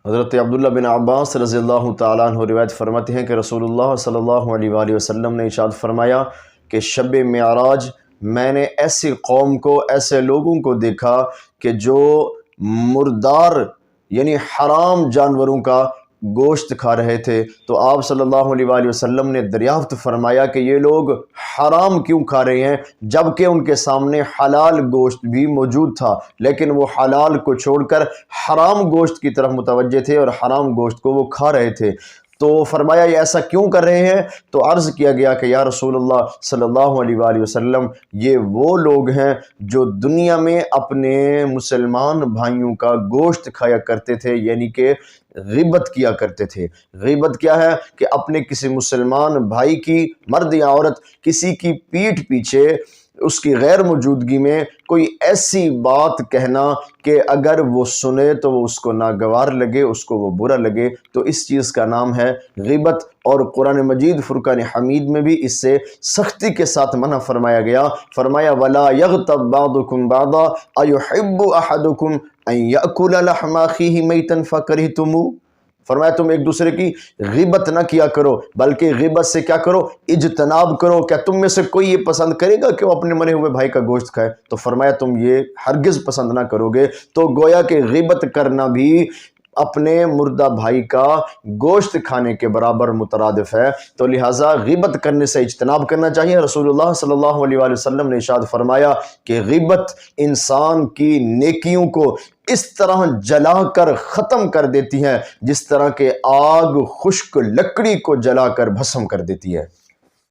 حضرت عبداللہ بن عباس رضی اللہ تعالیٰ عنہ روایت فرماتے ہیں کہ رسول اللہ صلی اللہ علیہ وآلہ وسلم نے ارشاد فرمایا کہ شب معراج میں نے ایسی قوم کو، ایسے لوگوں کو دیکھا کہ جو مردار یعنی حرام جانوروں کا گوشت کھا رہے تھے۔ تو آپ صلی اللہ علیہ وآلہ وسلم نے دریافت فرمایا کہ یہ لوگ حرام کیوں کھا رہے ہیں، جبکہ ان کے سامنے حلال گوشت بھی موجود تھا، لیکن وہ حلال کو چھوڑ کر حرام گوشت کی طرف متوجہ تھے اور حرام گوشت کو وہ کھا رہے تھے۔ تو فرمایا یہ ایسا کیوں کر رہے ہیں؟ تو عرض کیا گیا کہ یا رسول اللہ صلی اللہ علیہ وآلہ وسلم، یہ وہ لوگ ہیں جو دنیا میں اپنے مسلمان بھائیوں کا گوشت کھایا کرتے تھے، یعنی کہ غیبت کیا کرتے تھے۔ غیبت کیا ہے؟ کہ اپنے کسی مسلمان بھائی کی، مرد یا عورت، کسی کی پیٹھ پیچھے اس کی غیر موجودگی میں کوئی ایسی بات کہنا کہ اگر وہ سنے تو وہ اس کو ناگوار لگے، اس کو وہ برا لگے، تو اس چیز کا نام ہے غیبت۔ اور قرآن مجید فرقان حمید میں بھی اس سے سختی کے ساتھ منع فرمایا گیا۔ فرمایا وَلَا يَغْتَبْ بَعْضُكُمْ بَعْضًا أَيُحِبُّ أَحَدُكُمْ أَن يَأْكُلَ لَحْمَ أَخِيهِ مَيْتًا فَكَرِهْتُمُوهُ۔ فرمایا تم ایک دوسرے کی غیبت نہ کیا کرو، بلکہ غیبت سے کیا کرو؟ اجتناب کرو۔ کیا تم میں سے کوئی یہ پسند کرے گا کہ وہ اپنے مرے ہوئے بھائی کا گوشت کھائے؟ تو فرمایا تم یہ ہرگز پسند نہ کرو گے۔ تو گویا کہ غیبت کرنا بھی اپنے مردہ بھائی کا گوشت کھانے کے برابر مترادف ہے، تو لہٰذا غیبت کرنے سے اجتناب کرنا چاہیے۔ رسول اللہ صلی اللہ علیہ وآلہ وسلم نے ارشاد فرمایا کہ غیبت انسان کی نیکیوں کو اس طرح جلا کر ختم کر دیتی ہے جس طرح کہ آگ خشک لکڑی کو جلا کر بھسم کر دیتی ہے۔